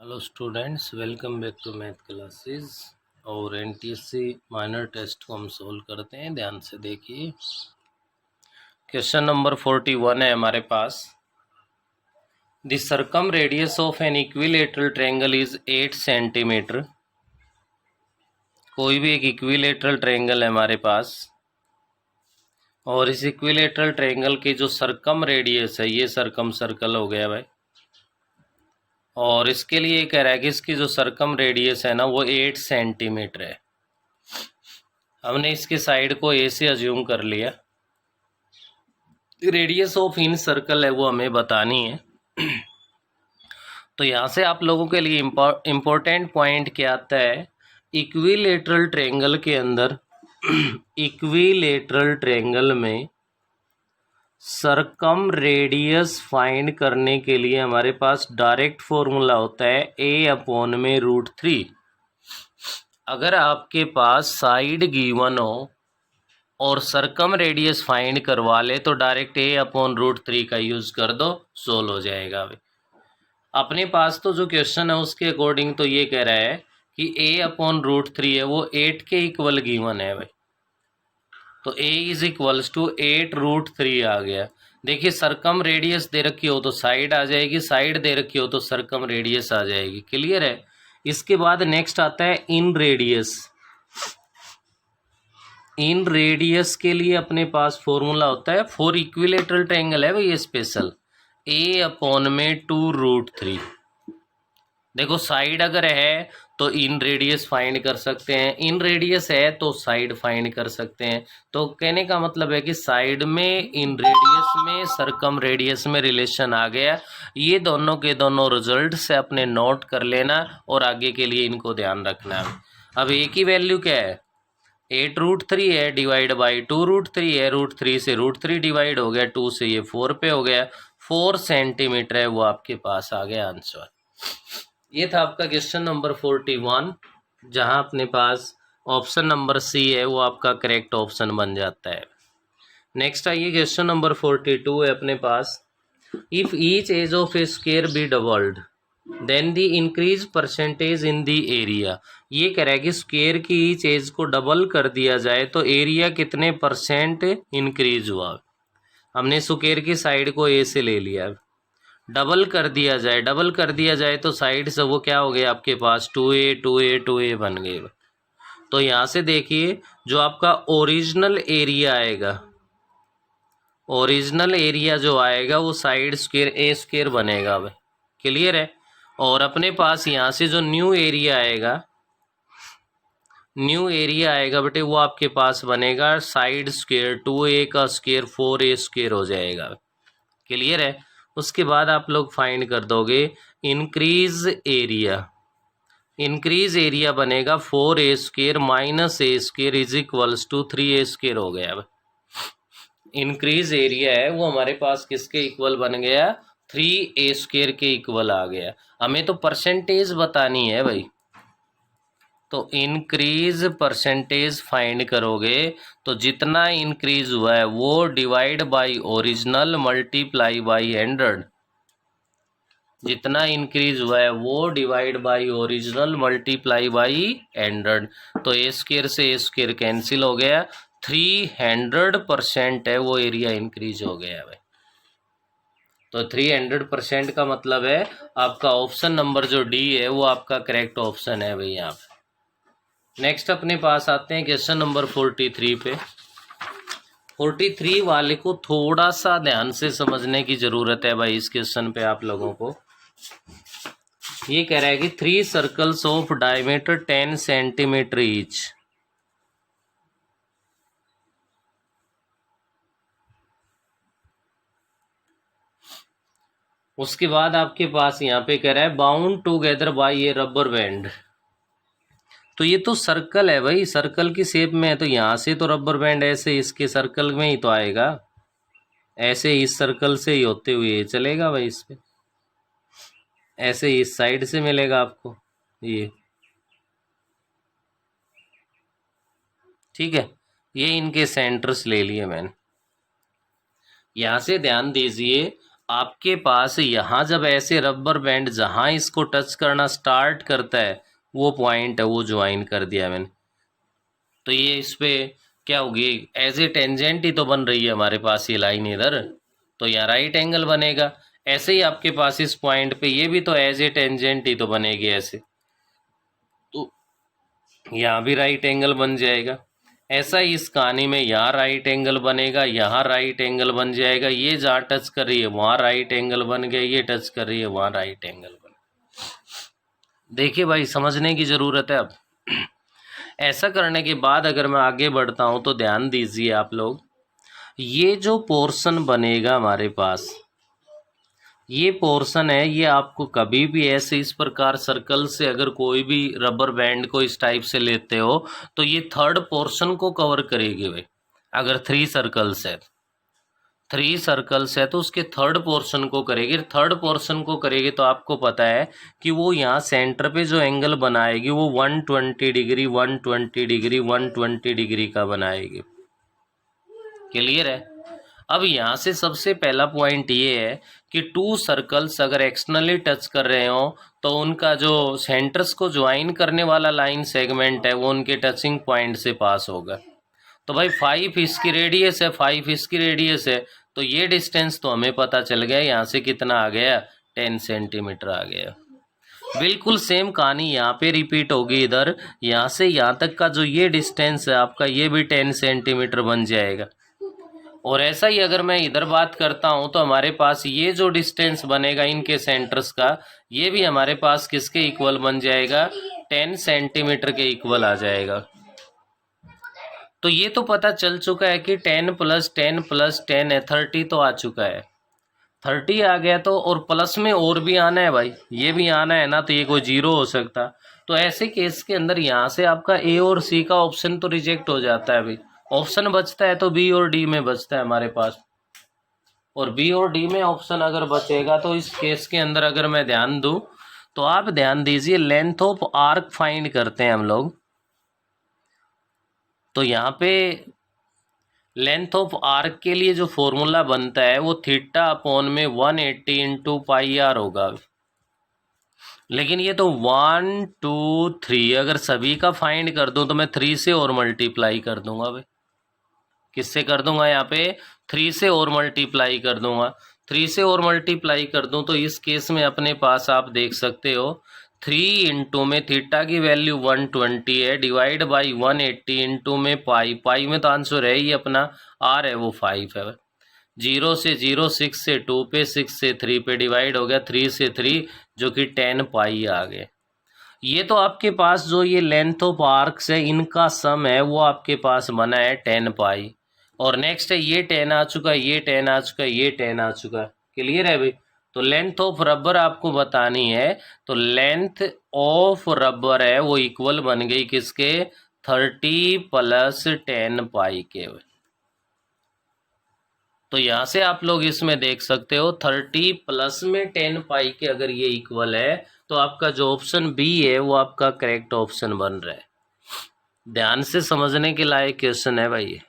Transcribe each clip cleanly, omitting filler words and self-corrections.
Hello students, welcome back to math classes. और NTSC minor test को हम solve करते हैं। ध्यान से देखिए, क्वेश्चन नंबर 41 है हमारे पास। The circumradius of an equilateral triangle is 8 centimetre. कोई भी एक इक्विलेटरल ट्रायंगल है हमारे पास, और इस इक्विलेटरल ट्रायंगल की जो सर्कम रेडियस है, ये सर्कम सर्कल हो गया भाई, और इसके लिए कह रहा है कि इसकी जो सर्कम रेडियस है ना वो 8 सेंटीमीटर है। हमने इसके साइड को ए से अज्यूम कर लिया। रेडियस ऑफ इन सर्कल है वो हमें बतानी है। तो यहाँ से आप लोगों के लिए इम्पोर्टेंट पॉइंट क्या आता है, इक्विलेटरल ट्रायंगल के अंदर इक्विलेटरल ट्रायंगल में सरकम रेडियस फाइंड करने के लिए हमारे पास डायरेक्ट फॉर्मूला होता है a/√3। अगर आपके पास साइड गिवन हो और सरकम रेडियस फाइंड करवा ले तो डायरेक्ट a/√3 का यूज कर दो, सोल्व हो जाएगा। भाई अपने पास तो जो क्वेश्चन है उसके अकॉर्डिंग तो ये कह रहा है कि a/√3 है वो 8 के इक्वल गिवन है भाई, तो a इज इक्वल्स टू 8√3 आ गया। देखिए, सरकम रेडियस दे रखी हो तो साइड आ जाएगी, साइड दे रखी हो तो सरकम रेडियस आ जाएगी। क्लियर है। इसके बाद नेक्स्ट आता है इन रेडियस। इन रेडियस के लिए अपने पास फॉर्मूला होता है, फॉर इक्विलेटरल ट्रायंगल है भाई ये स्पेशल, a/2√3। देखो, साइड अगर है तो इन रेडियस फाइंड कर सकते हैं, इन रेडियस है तो साइड फाइंड कर सकते हैं। तो कहने का मतलब है कि साइड में इन रेडियस में सरकम रेडियस में रिलेशन आ गया। ये दोनों के दोनों रिजल्ट से अपने नोट कर लेना और आगे के लिए इनको ध्यान रखना है। अब एक ही वैल्यू क्या है, 8√3 है डिवाइड बाई 2√3 है, √3 से √3 डिवाइड हो गया, 2 से ये 4 पे हो गया, 4 सेंटीमीटर है वो आपके पास आ गया आंसर। ये था आपका क्वेश्चन नंबर 41, जहां अपने पास ऑप्शन नंबर सी है वो आपका करेक्ट ऑप्शन बन जाता है। नेक्स्ट आइए, क्वेश्चन नंबर 42 है अपने पास। If each edge of a square be doubled then the increase percentage in the area. ये कह रहा है कि स्क्वायर की ईच एज को डबल कर दिया जाए तो एरिया कितने परसेंट इंक्रीज हुआ। हमने स्क्वायर की साइड को ए से ले लिया, डबल कर दिया जाए, डबल कर दिया जाए तो साइड से वो क्या हो गया आपके पास 2a 2a 2a बन गए। तो यहाँ से देखिए, जो आपका ओरिजिनल एरिया आएगा, ओरिजिनल एरिया जो आएगा वो साइड स्क्वायर ए स्क्वायर बनेगा भाई। क्लियर है। और अपने पास यहाँ से जो न्यू एरिया आएगा, न्यू एरिया आएगा बेटे, वो आपके पास बनेगा साइड स्क्वायर 2a का स्क्वायर 4a स्क्वायर हो जाएगा। क्लियर है। उसके बाद आप लोग फाइंड कर दोगे इंक्रीज एरिया। इंक्रीज एरिया बनेगा 4a square minus a square is equals to 3a square हो गया। इंक्रीज एरिया है वो हमारे पास किसके इक्वल बन गया, 3a स्क्वायर के इक्वल आ गया। हमें तो परसेंटेज बतानी है भाई, तो इंक्रीज परसेंटेज फाइंड करोगे तो जितना इंक्रीज हुआ है वो divide by original multiply by 100। जितना इंक्रीज हुआ है वो divide by original multiply by 100। तो ए स्क्वायर से ए स्क्वायर कैंसिल हो गया, 300% है वो एरिया इंक्रीज हो गया भाई। तो 300% का मतलब है आपका ऑप्शन नंबर जो डी है वो आपका करेक्ट ऑप्शन है भाई यहाँ पे। नेक्स्ट अपने पास आते हैं क्वेश्चन नंबर 43 पे। 43 वाले को थोड़ा सा ध्यान से समझने की जरूरत है भाई। इस क्वेश्चन पे आप लोगों को ये कह रहा है कि 3 circles of diameter 10 centimetre each. उसके बाद आपके पास यहाँ पे कह रहा है बाउंड टूगेदर बाय ये रबर बैंड। तो ये तो सर्कल है भाई, सर्कल की शेप में है, तो यहाँ से तो रबर बैंड ऐसे इसके सर्कल में ही तो आएगा, ऐसे इस सर्कल से ही होते हुए चलेगा भाई। इस पे ऐसे इस साइड से मिलेगा आपको ये, ठीक है। ये इनके सेंटर्स ले लिए मैंने। यहाँ से ध्यान दीजिए, आपके पास यहाँ जब ऐसे रबर बैंड जहाँ इसको टच करना स्टार्ट करता है वो पॉइंट है, वो ज्वाइन कर दिया मैंने। तो ये इस पे क्या होगी, एज ए टेंजेंट ही तो बन रही है हमारे पास ये लाइन इधर, तो यहाँ राइट एंगल बनेगा। ऐसे ही आपके पास इस पॉइंट पे ये भी तो एज ए टेंजेंट ही तो बनेगी ऐसे, तो यहाँ भी राइट एंगल बन जाएगा। ऐसा ही इस कहानी में यहाँ राइट एंगल बनेगा, यहाँ राइट एंगल बन जाएगा, ये जहाँ टच कर रही है वहाँ राइट एंगल बन गया, ये टच कर रही है वहाँ राइट एंगल बन। देखिए भाई समझने की ज़रूरत है अब। ऐसा करने के बाद अगर मैं आगे बढ़ता हूँ तो ध्यान दीजिए आप लोग, ये जो पोर्शन बनेगा हमारे पास, ये पोर्शन है, ये आपको कभी भी ऐसे इस प्रकार सर्कल से अगर कोई भी रबर बैंड को इस टाइप से लेते हो तो ये थर्ड पोर्शन को कवर करेगी भाई। अगर थ्री सर्कल्स है तो उसके थर्ड पोर्शन को करेगी। थर्ड पोर्शन को करेगी तो आपको पता है कि वो यहाँ सेंटर पे जो एंगल बनाएगी वो 120 डिग्री 120 डिग्री 120 डिग्री का बनाएगी। क्लियर है। अब यहाँ से सबसे पहला पॉइंट ये है कि टू सर्कल्स अगर एक्सटर्नली टच कर रहे हो तो उनका जो सेंटर्स को ज्वाइन करने वाला लाइन सेगमेंट है वो उनके टचिंग पॉइंट से पास होगा। तो भाई 5 इसकी रेडियस है, 5 इसकी रेडियस है, तो ये डिस्टेंस तो हमें पता चल गया, यहाँ से कितना आ गया 10 सेंटीमीटर आ गया। बिल्कुल सेम कहानी यहाँ पे रिपीट होगी, इधर यहाँ से यहाँ तक का जो ये डिस्टेंस है आपका ये भी 10 सेंटीमीटर बन जाएगा। और ऐसा ही अगर मैं इधर बात करता हूँ तो हमारे पास ये जो डिस्टेंस बनेगा इनके सेंटर्स का ये भी हमारे पास किसके इक्वल बन जाएगा, 10 सेंटीमीटर के इक्वल आ जाएगा। तो ये तो पता चल चुका है कि 10 + 10 + 10 है, 30 तो आ चुका है, 30 आ गया तो और प्लस में और भी आना है भाई, ये भी आना है ना, तो ये कोई जीरो हो सकता। तो ऐसे केस के अंदर यहाँ से आपका ए और सी का ऑप्शन तो रिजेक्ट हो जाता है भाई, ऑप्शन बचता है तो बी और डी में बचता है हमारे पास। और बी और डी में ऑप्शन अगर बचेगा तो इस केस के अंदर अगर मैं ध्यान दूं तो आप ध्यान दीजिए, लेंथ ऑफ आर्क फाइंड करते हैं हम लोग। तो यहाँ पे लेंथ ऑफ आर्क के लिए जो फॉर्मूला बनता है वो θ/में 180 × πr होगा। लेकिन ये तो 1 2 3 अगर सभी का फाइंड कर दूं तो मैं 3 से और मल्टीप्लाई कर दूंगा भाई। किससे कर दूंगा, यहाँ पे 3 से और मल्टीप्लाई कर दूंगा। 3 से और मल्टीप्लाई कर दूं तो इस केस में अपने पास आप देख सकते हो 3 इंटू में थीटा की वैल्यू 120 है डिवाइड बाई 180 इंटू में पाई में तो आंसर है ही अपना, आर है वो 5 है। 0 से 0 6 से 2 पे 6 से 3 पे डिवाइड हो गया 3 से 3 जो कि 10 पाई आ गए। ये तो आपके पास जो ये लेंथ ऑफ आर्क्स है इनका सम है वो आपके पास बना है 10 पाई। और नेक्स्ट है ये 10 आ चुका है, ये 10 आ चुका है, ये 10 आ चुका है। क्लियर है भाई। तो लेंथ ऑफ रबर आपको बतानी है, तो लेंथ ऑफ रबर है वो इक्वल बन गई किसके, 30 + 10 पाई के। तो यहाँ से आप लोग इसमें देख सकते हो 30 प्लस में 10 पाई के अगर ये इक्वल है तो आपका जो ऑप्शन बी है वो आपका करेक्ट ऑप्शन बन रहा है। ध्यान से समझने के लायक क्वेश्चन है भाई।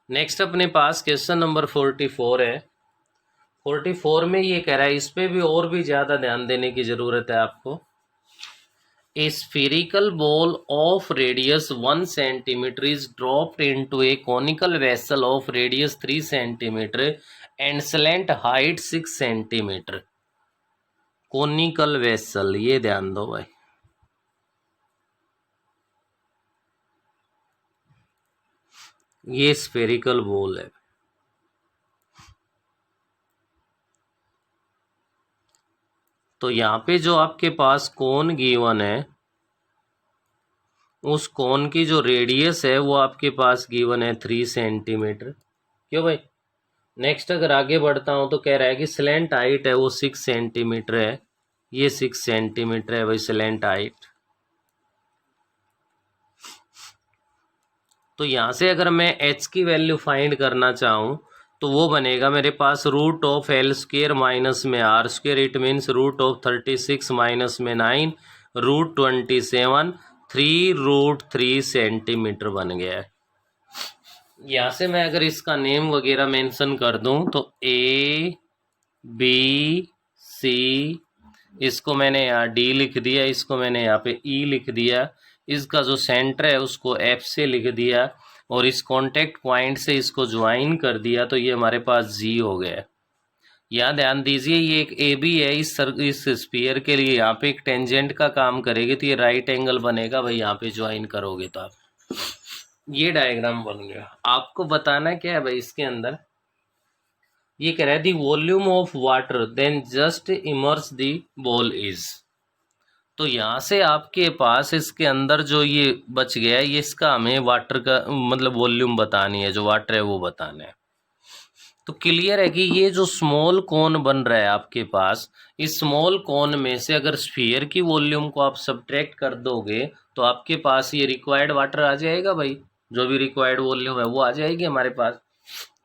नेक्स्ट अपने पास क्वेश्चन नंबर 44 है। 44 में ये कह रहा है, इस पे भी और भी ज़्यादा ध्यान देने की ज़रूरत है आपको। A spherical ball of radius 1 centimeter is dropped into a conical vessel of radius 3 centimeter and slant height 6 centimeter. Conical vessel, ये ध्यान दो भाई। ये स्फेरिकल बॉल है। तो यहाँ पे जो आपके पास कोन गिवन है उस कोन की जो रेडियस है वो आपके पास गिवन है 3 सेंटीमीटर। क्यों भाई। नेक्स्ट अगर आगे बढ़ता हूँ तो कह रहा है कि स्लैंट हाइट है वो 6 सेंटीमीटर है, ये 6 सेंटीमीटर है भाई स्लैंट हाइट। तो यहाँ से अगर मैं h की वैल्यू फाइंड करना चाहूँ तो वो बनेगा मेरे पास √L² माइनस में R², इट मीन्स √36 माइनस में 9 √27 3√3 सेंटीमीटर बन गया है। यहाँ से मैं अगर इसका नेम वगैरह मेंशन कर दूं तो A B C, इसको मैंने यहाँ D लिख दिया, इसको मैंने यहाँ पे E लिख दिया, इसका जो सेंटर है उसको F से लिख दिया और इस कांटेक्ट पॉइंट से इसको ज्वाइन कर दिया, तो ये हमारे पास G हो गया। यहाँ ध्यान दीजिए ये एक ए बी है, इस स्फीयर के लिए यहाँ पे एक टेंजेंट का काम करेगी तो ये राइट एंगल बनेगा भाई, यहाँ पे ज्वाइन करोगे तो आप, ये डायग्राम बन गया। आपको बताना क्या है भाई इसके अंदर, ये कह रहा है the volume of water then just immerse the ball is. तो यहाँ से आपके पास इसके अंदर जो ये बच गया है, ये इसका हमें वाटर का मतलब वॉल्यूम बतानी है, जो वाटर है वो बताना है। तो क्लियर है कि ये जो स्मॉल कोन बन रहा है आपके पास, इस स्मॉल कोन में से अगर स्फीयर की वॉल्यूम को आप सब्ट्रैक्ट कर दोगे तो आपके पास ये रिक्वायर्ड वाटर आ जाएगा भाई, जो भी रिक्वायर्ड वॉल्यूम है वो आ जाएगी हमारे पास।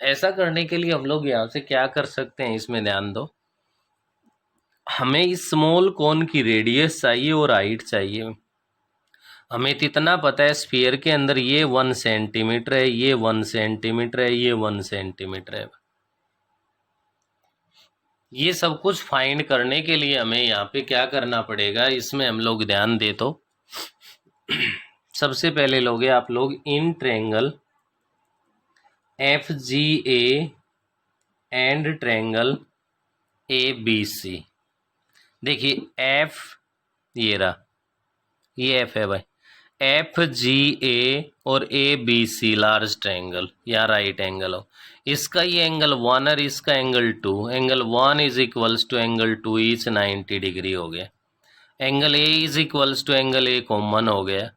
ऐसा करने के लिए हम लोग यहाँ से क्या कर सकते हैं, इसमें ध्यान दो, हमें इस स्मॉल कोन की रेडियस चाहिए और हाइट चाहिए। हमें तो इतना पता है स्फीयर के अंदर ये 1 सेंटीमीटर है, ये 1 सेंटीमीटर है, ये 1 सेंटीमीटर है। ये सब कुछ फाइंड करने के लिए हमें यहाँ पे क्या करना पड़ेगा, इसमें हम लोग ध्यान दे तो सबसे पहले लोगे आप लोग in triangle FGA and triangle ABC। देखिए F, ये रहा, ये F है भाई, FGA और ABC लार्ज ट्रायंगल या राइट एंगल हो, इसका ये एंगल 1 और इसका angle 2, angle 1 is equals to angle 2 each 90 degree हो गया। Angle A is equals to angle A common हो गया,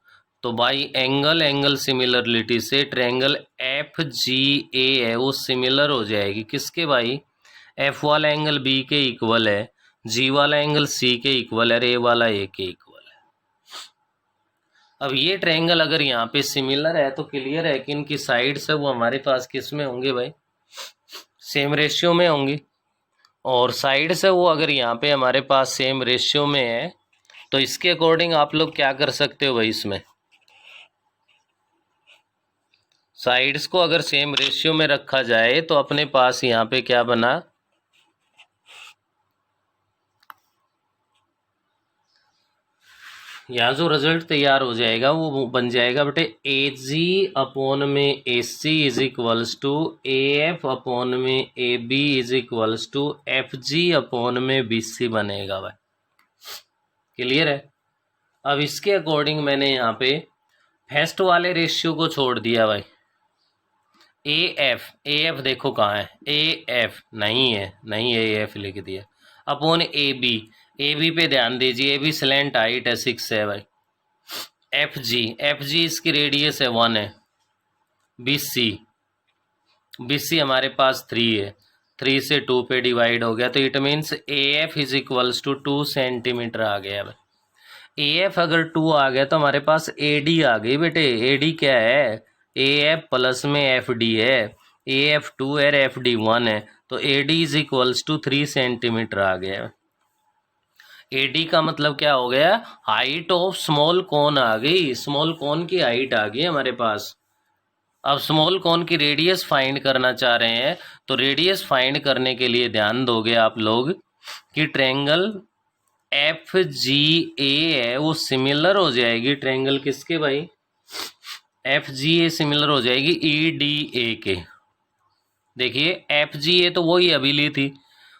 तो बाई एंगल सिमिलरिटी से ट्रायंगल FGA है वो सिमिलर हो जाएगी किसके भाई, F वाला एंगल B के इक्वल है, G वाला एंगल C के इक्वल है, A वाला A के इक्वल है। अब ये ट्रायंगल अगर यहाँ पे सिमिलर है तो क्लियर है कि इनकी साइड्स है वो हमारे पास किस में होंगे भाई, सेम रेशियो में होंगी। और साइड से वो अगर यहाँ पे हमारे पास सेम रेशियो में है तो इसके अकॉर्डिंग आप लोग क्या कर सकते हो भाई, इसमें साइड्स को अगर सेम रेशियो में रखा जाए तो अपने पास यहाँ पे क्या बना, यहाँ जो रिजल्ट तैयार हो जाएगा वो बन जाएगा बेटे AG अपॉन में AC is equals to AF upon में AB is equals to FG upon में BC बनेगा भाई। क्लियर है। अब इसके अकॉर्डिंग मैंने यहाँ पे फर्स्ट वाले रेशियो को छोड़ दिया भाई, AF देखो कहाँ है, AF नहीं है, नहीं AF लिख दिया, अपॉन AB पे ध्यान दीजिए, AB स्लैंट हाइट है 6 है भाई, FG इसकी रेडियस है 1 है, BC हमारे पास 3 है, 3 से 2 पे डिवाइड हो गया, तो it means AF is equals to 2 centimetre आ गया भाई। AF अगर 2 आ गया तो हमारे पास AD आ गई बेटे, AD क्या है, AF प्लस में FD है, AF 2 है, FD 1 है, तो AD is equals to 3 centimetre आ गया। AD का मतलब क्या हो गया, हाइट ऑफ स्मॉल कोन आ गई, स्मॉल कोन की हाइट आ गई हमारे पास। अब स्मॉल कोन की रेडियस फाइंड करना चाह रहे हैं, तो रेडियस फाइंड करने के लिए ध्यान दोगे आप लोग कि ट्रायंगल FGA है वो सिमिलर हो जाएगी ट्रायंगल किसके भाई, FGA सिमिलर हो जाएगी EDA के। देखिए FGA तो वही अभी ली थी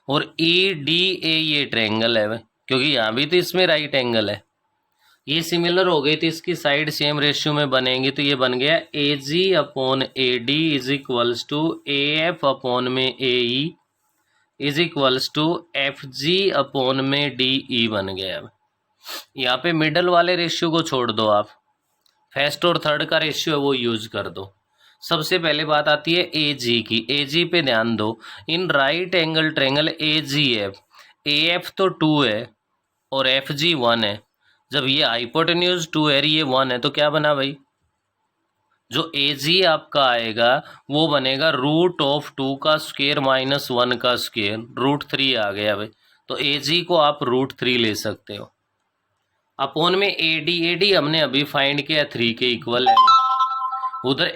और EDA ये ट्रायंगल है भाई, क्योंकि यहाँ भी तो इसमें राइट एंगल है, ये सिमिलर हो गई तो इसकी साइड सेम रेशियो में बनेंगी, तो ये बन गया AG upon AD is equals to AF upon में AE is equals to FG upon में DE बन गया। यहाँ पे मिडल वाले रेशियो को छोड़ दो आप, फर्स्ट और थर्ड का रेशियो है वो यूज कर दो। सबसे पहले बात आती है AG की, AG पे ध्यान दो, in right angle triangle AGF, AF तो 2 है और FG 1 है, जब ये हाइपोटेन्यूज 2 है ये 1 है तो क्या बना भाई, जो AG आपका आएगा वो बनेगा रूट ऑफ 2 का स्क्वायर माइनस 1 का स्क्वायर, √3 आ गया भाई, तो AG को आप √3 ले सकते हो। अपॉन में AD हमने अभी फाइंड किया 3 के इक्वल है, उधर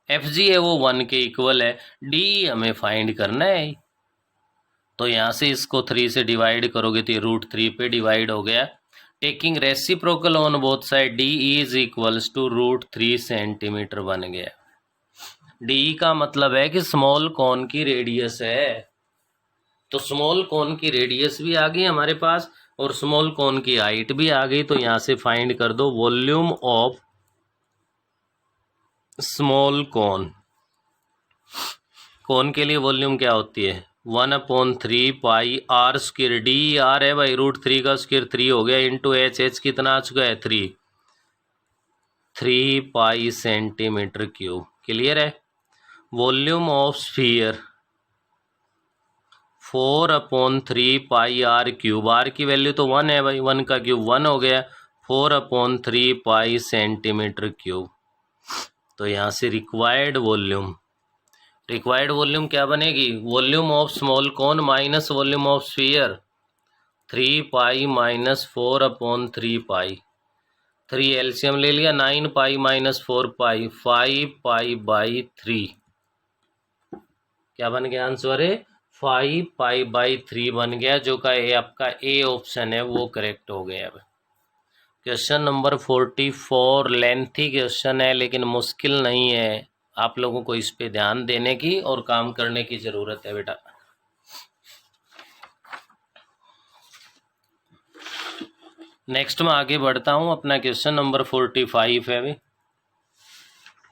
एफ जी है वो 1 के इक्वल है, डी हमें फाइंड करना है। तो यहाँ से इसको 3 से डिवाइड करोगे तो ये √3 पे डिवाइड हो गया। Taking reciprocal on both side D is equals to √3 centimetre बन गया। डी का मतलब है कि स्मॉल कॉन की रेडियस है, तो स्मॉल कॉन की रेडियस भी आ गई हमारे पास और स्मॉल कॉन की हाइट भी आ गई। तो यहाँ से फाइंड कर दो volume of small cone. Cone के लिए वॉल्यूम क्या होती है 1/3 pi are square, D R है भाई, √3 का स्क्वायर 3 हो गया, इंटू एच कितना आ चुका है 3 पाई सेंटीमीटर क्यूब। क्लियर है। Volume of sphere 4/3 pi R cube, R की वैल्यू तो 1 है भाई, 1 का क्यूब 1 हो गया, 4/3 पाई सेंटीमीटर क्यूब। तो यहाँ से रिक्वायर्ड वॉल्यूम क्या बनेगी, volume of small cone minus volume of sphere, 3 pi minus 4/3 pi, 3 LCM ले लिया, 9 pi minus 4 pi, 5 pi by 3। क्या बन गया आंसर है 5 पाई बाई 3 बन गया, जो का ए आपका ए ऑप्शन है वो करेक्ट हो गया। अब क्वेश्चन नंबर 44 लेंथी क्वेश्चन है लेकिन मुश्किल नहीं है, आप लोगों को इस पे ध्यान देने की और काम करने की जरूरत है बेटा। नेक्स्ट में आगे बढ़ता हूं, अपना क्वेश्चन नंबर 45 है अभी।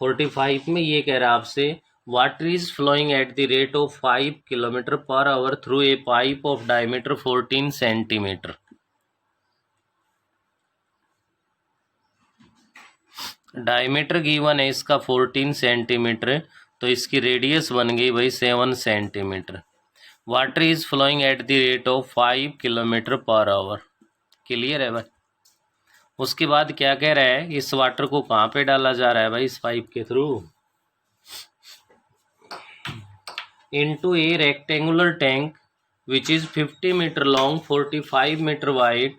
45 में ये कह रहा है आपसे water is flowing at the rate of 5 kilometre per hour through a pipe of diameter 14 centimetre. Diameter given है इसका 14 सेंटीमीटर, तो इसकी रेडियस बन गई भाई 7 centimetre. Water is flowing at the rate of 5 kilometre per hour. Clear है भाई। उसके बाद क्या कह रहा है, इस वाटर को कहाँ पे डाला जा रहा है भाई, इस पाइप के through into a rectangular tank which is 50 metre long 45 metre wide.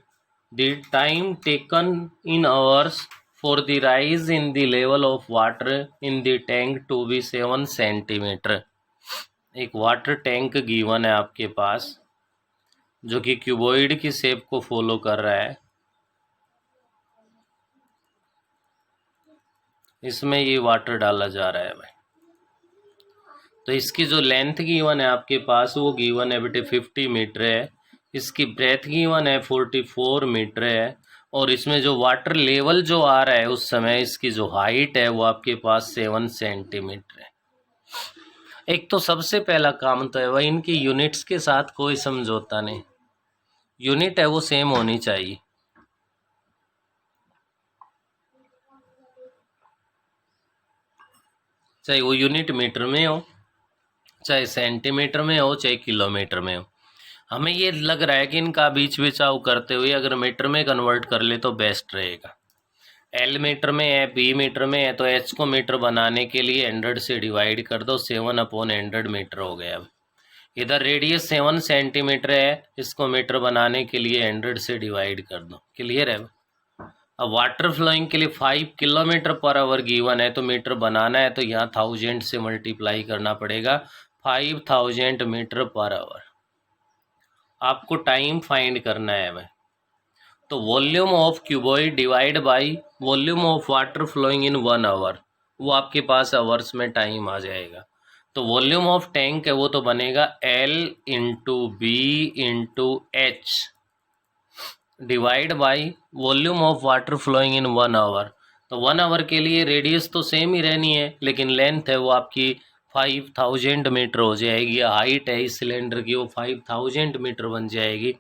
The time taken in hours for the rise in the level of water in the tank to be 7 centimetre. एक water tank given है आपके पास जो कि cuboid की shape को follow कर रहा है, इसमें ये वाटर डाला जा रहा है भाई। तो इसकी जो लेंथ गिवन है आपके पास वो गिवन है बेटे 50 मीटर है, इसकी ब्रेथ गिवन है 44 मीटर है, और इसमें जो वाटर लेवल जो आ रहा है उस समय इसकी जो हाइट है वो आपके पास 7 सेंटीमीटर है। एक तो सबसे पहला काम तो है भाई इनकी यूनिट्स के साथ कोई समझौता नहीं, यूनिट है वो सेम होनी चाहिए। चाहे वो यूनिट मीटर में हो, चाहे सेंटीमीटर में हो, चाहे किलोमीटर में हो। हमें ये लग रहा है कि इनका बीच बिचाव करते हुए अगर मीटर में कन्वर्ट कर ले तो बेस्ट रहेगा। एल मीटर में है, बी मीटर में है, तो एच को मीटर बनाने के लिए 100 से डिवाइड कर दो, 7/100 मीटर हो गया। अब इधर रेडियस 7 सेंटीमीटर है, इसको मीटर बनाने के लिए 100 से डिवाइड कर दो। क्लियर है। अब वाटर फ्लोइंग के लिए 5 किलोमीटर पर आवर गिवन है, तो मीटर बनाना है तो यहाँ 1000 से मल्टीप्लाई करना पड़ेगा, 5000 मीटर पर आवर। आपको टाइम फाइंड करना है भाई। तो volume of cuboid divide by volume of water flowing in 1 hour, वो आपके पास आवर्स में टाइम आ जाएगा। तो वॉल्यूम ऑफ टैंक है वो तो बनेगा L into B into H divide by volume of water flowing in 1 hour. तो 1 आवर के लिए रेडियस तो सेम ही रहनी है लेकिन लेंथ है वो आपकी 5000 मीटर हो जाएगी, हाइट है इस सिलेंडर की वो 5000 मीटर बन जाएगी।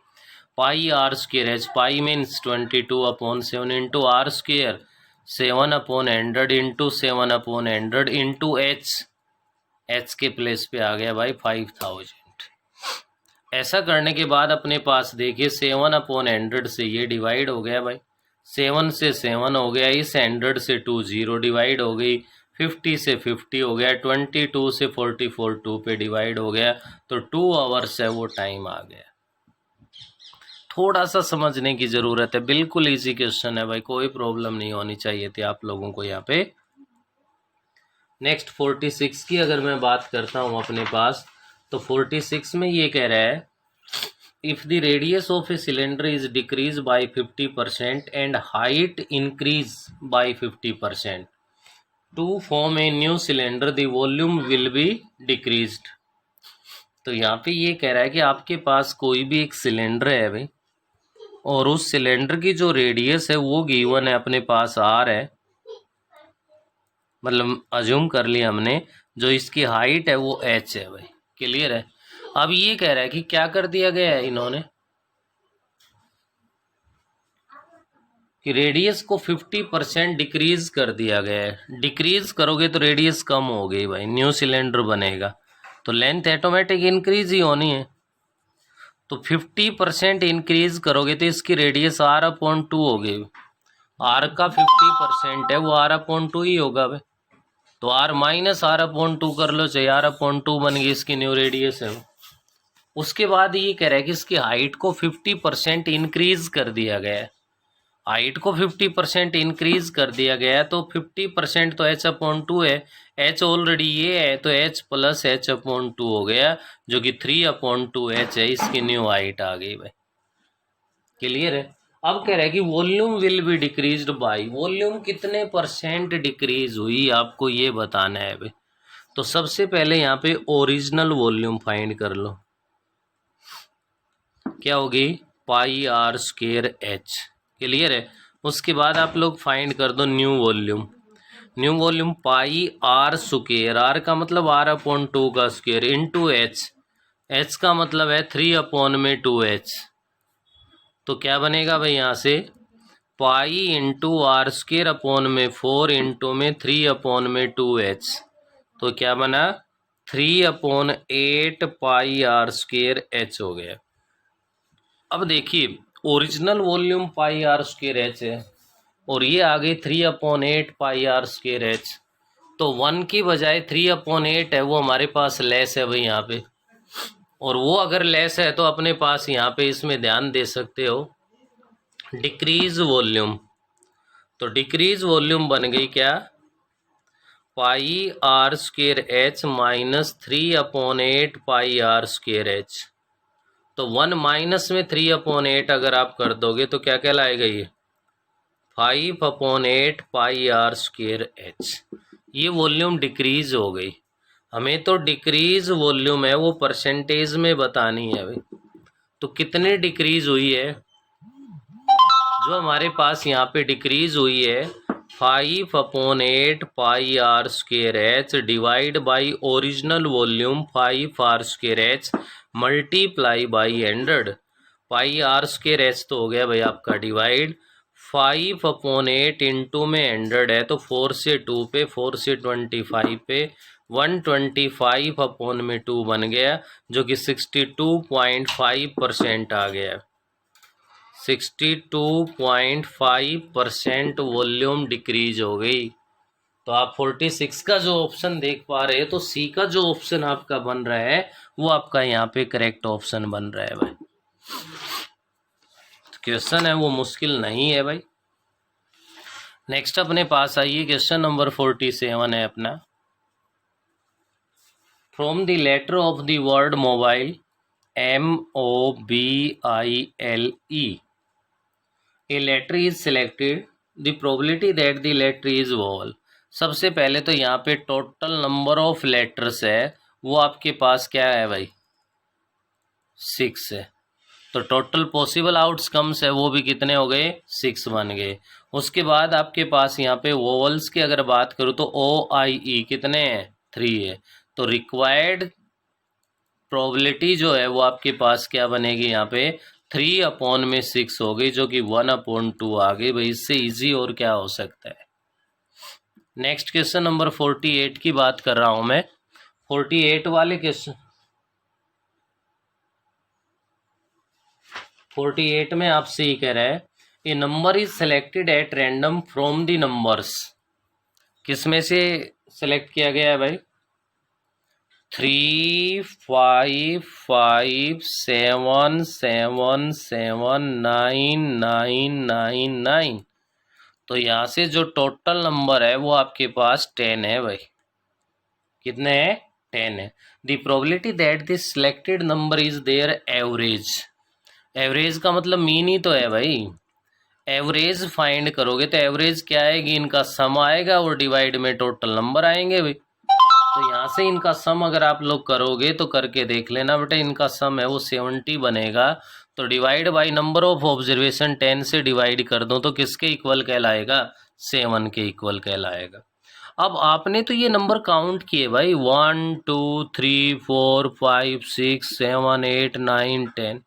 Pi r square h, pi means 22/7 into r square 7/100 into 7/100 into h के प्लेस पे आ गया भाई 5000। ऐसा करने के बाद अपने पास देखिए 7/100 से ये डिवाइड हो गया भाई, 7 से 7 हो गया, इस 100 से 2 0 डिवाइड हो गई, 50 से 50 हो गया, 22 से 44 2 पे डिवाइड हो गया, तो 2 आवर्स है वो टाइम आ गया। थोड़ा सा समझने की ज़रूरत है, बिल्कुल इजी क्वेश्चन है भाई, कोई प्रॉब्लम नहीं होनी चाहिए थी आप लोगों को यहाँ पे। नेक्स्ट 46 की अगर मैं बात करता हूँ अपने पास, तो 46 में ये कह रहा है if the radius of a cylinder is decrease by 50% and height increase by 50% to form a new cylinder the volume will be decreased. तो यहाँ पे ये कह रहा है कि आपके पास कोई भी एक सिलेंडर है भाई, और उस सिलेंडर की जो रेडियस है वो गिवन है अपने पास आर है, मतलब अज्यूम कर लिया हमने, जो इसकी हाइट है वो एच है भाई। क्लियर है। अब ये कह रहा है कि क्या कर दिया गया है इन्होंने कि रेडियस को 50% डिक्रीज कर दिया गया है। डिक्रीज करोगे तो रेडियस कम हो गई भाई, न्यू सिलेंडर बनेगा तो लेंथ ऑटोमेटिक इंक्रीज ही होनी है। तो 50% इंक्रीज करोगे तो इसकी रेडियस r/2 हो गई। r का 50% है वो r/2 ही होगा भाई। तो r माइनस r/2 कर लो, चाहे r/2 बन गई इसकी न्यू रेडियस है वो। उसके बाद ये कह रहा है कि इसकी हाइट को 50% इंक्रीज कर दिया गया है। हाइट को 50% इंक्रीज कर दिया गया है तो 50% तो h/2 है, h ऑलरेडी ये है तो h प्लस h/2 हो गया, जो कि 3/2h है। इसकी न्यू हाइट आ गई भाई। क्लियर है। अब कह रहा है कि volume will be decreased bye, volume कितने परसेंट डिक्रीज हुई आपको ये बताना है भाई। तो सबसे पहले यहाँ पे ओरिजिनल वॉल्यूम फाइंड कर लो, क्या होगी pi are square H. Clear है। उसके बाद आप लोग फाइंड कर दो new volume. New volume pi are square, R का मतलब r/2 का स्क्वायर इंटू एच, एच का मतलब है 3/2h। तो क्या बनेगा भाई यहाँ से pi into R square upon में 4 इंटू में 3/2h। तो क्या बना 3/8 पाई आर स्क्वायर एच हो गया। अब देखिए original volume pi are square H है और ये आ गई 3/8 पाई आर स्क्वायर एच। तो 1 की बजाय 3/8 है वो हमारे पास लेस है भाई यहाँ पे, और वो अगर लेस है तो अपने पास यहाँ पे इसमें ध्यान दे सकते हो डिक्रीज वॉल्यूम। तो डिक्रीज वॉल्यूम बन गई क्या pi are square h minus 3/8 pi are square h. तो 1 माइनस में 3/8 अगर आप कर दोगे तो क्या कहलाएगा ये 5/8 पाई आर स्क्वायर एच। ये वॉल्यूम डिक्रीज हो गई। हमें तो डिक्रीज वॉल्यूम है वो परसेंटेज में बतानी है भाई। तो कितने डिक्रीज हुई है, जो हमारे पास यहाँ पे डिक्रीज हुई है 5/8 pi are square h divide by original volume 5 r square h multiply by 100। Pi are square h तो हो गया भाई आपका डिवाइड 5/8 इंटू में 100 है तो 4 से 2 पे 4 से 25 पे 125/2 बन गया, जो कि 62.5% आ गया। 62.5% वॉल्यूम डिक्रीज हो गई। तो आप 46 का जो ऑप्शन देख पा रहे हैं तो सी का जो ऑप्शन आपका बन रहा है वो आपका यहाँ पे करेक्ट ऑप्शन बन रहा है भाई। क्वेश्चन है वो मुश्किल नहीं है भाई। नेक्स्ट अपने पास आइए क्वेश्चन नंबर 47 है अपना। From the letter of the word mobile MOBILE a letter is selected, the probability that the letter is vowel। सबसे पहले तो यहाँ पे टोटल नंबर ऑफ लेटर्स है वो आपके पास क्या है भाई 6 है। तो टोटल पॉसिबल आउटकम्स है वो भी कितने हो गए 6 बन गए। उसके बाद आपके पास यहाँ पे वोवल्स की अगर बात करूँ तो OIE कितने हैं 3 है। तो रिक्वायर्ड प्रोबेबिलिटी जो है वो आपके पास क्या बनेगी यहाँ पे 3/6 हो गई, जो कि 1/2 आ गई भाई। इससे इजी और क्या हो सकता है। नेक्स्ट क्वेश्चन नंबर 48 की बात कर रहा हूं मैं। 48 वाले क्वेश्चन 48 में आपसे ये कह रहा है a number is selected at random from the numbers. किसमें से सेलेक्ट किया गया है भाई 3 5 5 7 7 7 9 9 9 9। तो यहाँ से जो टोटल नंबर है वो आपके पास 10 है भाई। कितने हैं? 10 है। The probability that the selected number is there average. Average का मतलब मीन ही तो है भाई, एवरेज फाइंड करोगे तो एवरेज क्या आएगी? इनका सम आएगा और डिवाइड में टोटल नंबर आएंगे भाई। तो यहाँ से इनका सम अगर आप लोग करोगे तो करके देख लेना बेटा, इनका सम है वो 70 बनेगा। तो divide by number of observation 10 से डिवाइड कर दो तो किसके इक्वल कहलाएगा? 7 के इक्वल कहलाएगा। अब आपने तो ये नंबर काउंट किए भाई, 1 2 3 4 5 6 7 8 9 10।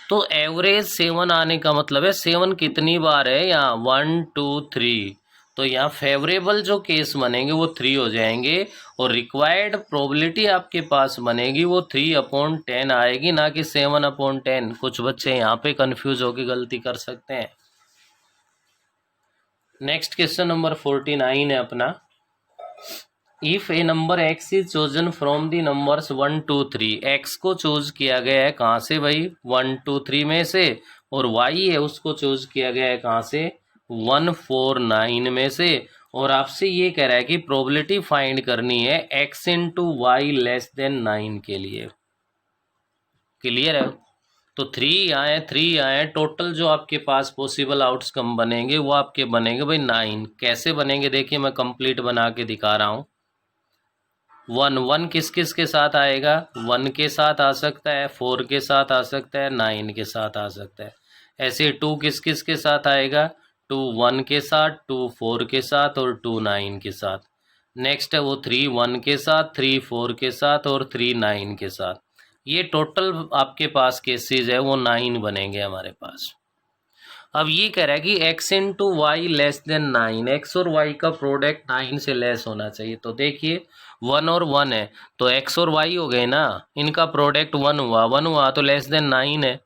तो एवरेज 7 आने का मतलब है 7 कितनी बार है यहाँ? 1 2 3। तो यहाँ फेवरेबल जो केस बनेंगे वो 3 हो जाएंगे और रिक्वायर्ड प्रोबेबिलिटी आपके पास बनेगी वो 3/10 आएगी, ना कि 7/10। कुछ बच्चे यहाँ पे कंफ्यूज होकर गलती कर सकते हैं। नेक्स्ट क्वेश्चन नंबर 49 है अपना। If A number x is chosen from the numbers 1 2 3, x को चूज किया गया है कहाँ से भाई? 1 2 3 में से। और वाई है उसको चूज किया गया है कहाँ से? 1 4 9 में से। और आपसे ये कह रहा है कि प्रोबेबिलिटी फाइंड करनी है X into Y less than 9 के लिए। क्लियर है? तो 3 आए 3 आए, टोटल जो आपके पास पॉसिबल आउटकम बनेंगे वो आपके बनेंगे भाई 9। कैसे बनेंगे देखिए, मैं कंप्लीट बना के दिखा रहा हूँ। 1 किस किस के साथ आएगा? 1 के साथ आ सकता है, 4 के साथ आ सकता है, 9 के साथ आ सकता है। ऐसे 2 किस किस के साथ आएगा? 2 1 के साथ, 2 4 के साथ और 2 9 के साथ। नेक्स्ट है वो 3 1 के साथ, 3 4 के साथ और 3 9 के साथ। ये टोटल आपके पास केसेस है वो 9 बनेंगे हमारे पास। अब ये कह रहा है कि x into Y less than 9, X और y का प्रोडक्ट 9 से लेस होना चाहिए। तो देखिए 1 और 1 है तो x और y हो गए ना, इनका प्रोडक्ट 1 हुआ, 1 हुआ तो लेस देन 9 है,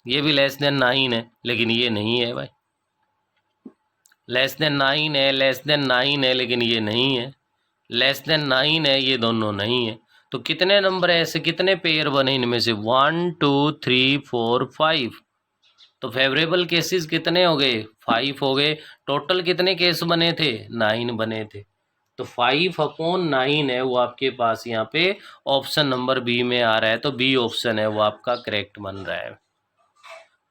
ये भी लेस देन 9 है, लेकिन ये नहीं है भाई। लेस देन 9 है, लेस देन 9 है, लेकिन ये नहीं है। लेस देन 9 है, ये दोनों नहीं है। तो कितने नंबर है ऐसे, कितने पेयर बने इनमें से? 1 2 3 4 5। तो फेवरेबल केसेस कितने हो गए? 5 हो गए। टोटल कितने केस बने थे? 9 बने थे। तो 5/9 है वो आपके पास यहाँ पे ऑप्शन नंबर बी में आ रहा है। तो बी ऑप्शन है वो आपका करेक्ट बन रहा है।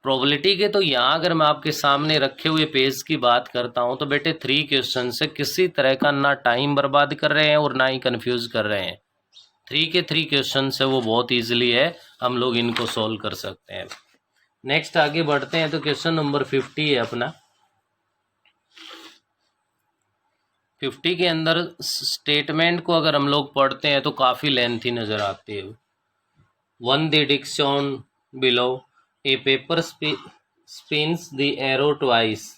प्रोबेबिलिटी के तो यहाँ अगर मैं आपके सामने रखे हुए पेज की बात करता हूँ तो बेटे 3 क्वेश्चन से किसी तरह का ना टाइम बर्बाद कर रहे हैं और ना ही कंफ्यूज कर रहे हैं। 3 क्वेश्चन है वो बहुत ईजिली है, हम लोग इनको सॉल्व कर सकते हैं। नेक्स्ट आगे बढ़ते हैं तो क्वेश्चन नंबर 50 है अपना। 50 के अंदर स्टेटमेंट को अगर हम लोग पढ़ते हैं तो काफ़ी लेंथी नज़र आती है। 1 the diction below, a paper spins the arrow twice,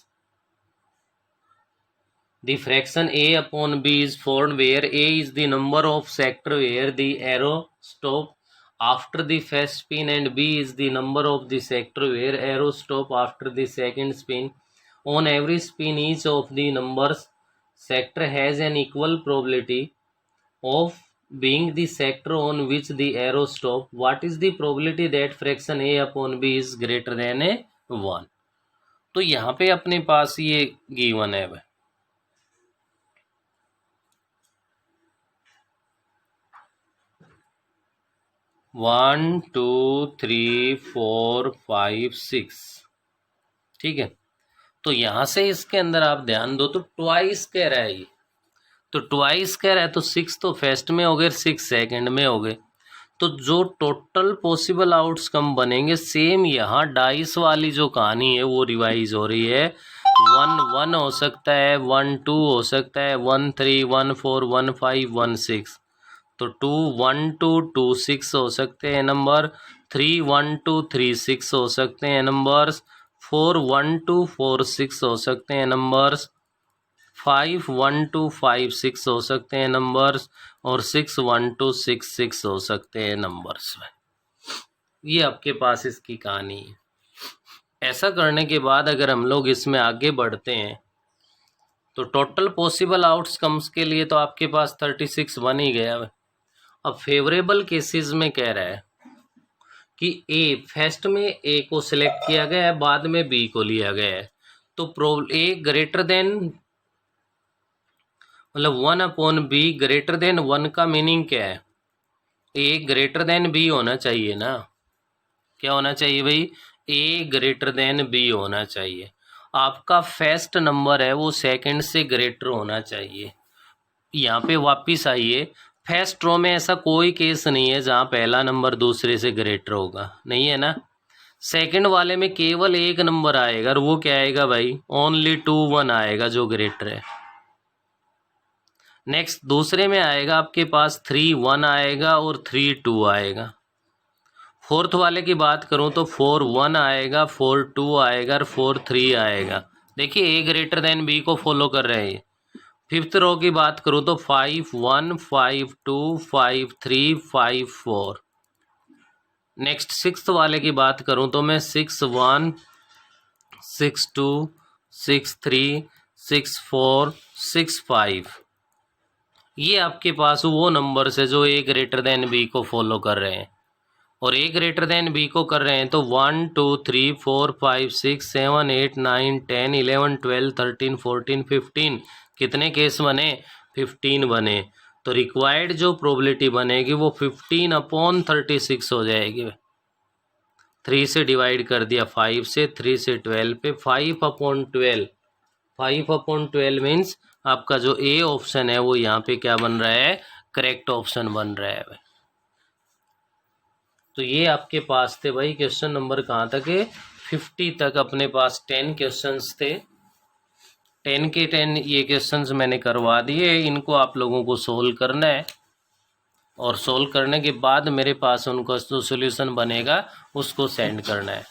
the fraction a/b is formed where a is the number of sector where the arrow stop after the first spin and b is the number of the sector where arrow stop after the second spin. On every spin each of the numbers sector has an equal probability of being the sector on which the arrow stop. What is the probability that fraction a/b is greater than 1? तो यहाँ पे अपने पास ये given है 1 2 3 4 5 6, ठीक है। तो यहाँ से इसके अंदर आप ध्यान दो तो ट्वाइस कह रहा है ये, तो ट्वाइस कह रहा है तो 6 तो फर्स्ट में हो गए, 6 सेकंड में हो गए। तो जो टोटल पॉसिबल आउटकम बनेंगे सेम यहाँ डाइस वाली जो कहानी है वो रिवाइज हो रही है। 1 1 हो सकता है, 1 2 हो सकता है, 1 3 1 4 1 5 1 6। तो 2 1 2 2 6 हो सकते हैं नंबर, 3 1 2 3 6 हो सकते हैं नंबर्स, 4 1 2 4 6 हो सकते हैं नंबर्स, 5 1 2 5 6 हो सकते हैं नंबर्स और 6 1 2 6 6 हो सकते हैं नंबर्स। ये आपके पास इसकी कहानी है। ऐसा करने के बाद अगर हम लोग इसमें आगे बढ़ते हैं तो टोटल पॉसिबल आउटकम्स के लिए तो आपके पास 36 बन ही गया। अब फेवरेबल केसेस में कह रहा है कि ए फर्स्ट में ए को सिलेक्ट किया गया है, बाद में बी को लिया गया है, तो ए ग्रेटर देन मतलब 1/b ग्रेटर देन 1 का मीनिंग क्या है? ए ग्रेटर देन बी होना चाहिए ना। क्या होना चाहिए भाई? ए ग्रेटर देन बी होना चाहिए। आपका फर्स्ट नंबर है वो सेकंड से ग्रेटर होना चाहिए। यहाँ पे वापिस आइए, फर्स्ट रो में ऐसा कोई केस नहीं है जहाँ पहला नंबर दूसरे से ग्रेटर होगा, नहीं है ना। सेकंड वाले में केवल एक नंबर आएगा और वो क्या आएगा भाई? ओनली 2 1 आएगा जो ग्रेटर है। नेक्स्ट दूसरे में आएगा आपके पास 3 1 आएगा और 3 2 आएगा। फोर्थ वाले की बात करूं तो 4 1 आएगा, 4 2 आएगा और 4 3 आएगा। देखिए ए ग्रेटर देन बी को फॉलो कर रहे हैं। फिफ्थ रो की बात करूं तो 5 1 5 2 5 3 5 4। नेक्स्ट सिक्स्थ वाले की बात करूं तो मैं 6 1 6 2 6 3 6 4 6 5। ये आपके पास वो नंबर्स है जो ए ग्रेटर देन बी को फॉलो कर रहे हैं। और ए ग्रेटर देन बी को कर रहे हैं तो 1 2 3 4 5 6 7 8 9 10 11 12 13 14 15 कितने केस बने? 15 बने। तो रिक्वायर्ड जो प्रोबेबिलिटी बनेगी वो 15/36 हो जाएगी। 3 से डिवाइड कर दिया 5 से, 3 से 12 पे 5/12। 5/12 मीन्स आपका जो ए ऑप्शन है वो यहाँ पे क्या बन रहा है? करेक्ट ऑप्शन बन रहा है भाई। तो ये आपके पास थे भाई क्वेश्चन नंबर कहाँ तक है? 50 तक अपने पास 10 क्वेश्चंस थे। 10 के 10 ये क्वेश्चंस मैंने करवा दिए। इनको आप लोगों को सोल्व करना है और सोल्व करने के बाद मेरे पास उनका जो सोल्यूशन बनेगा उसको सेंड करना है।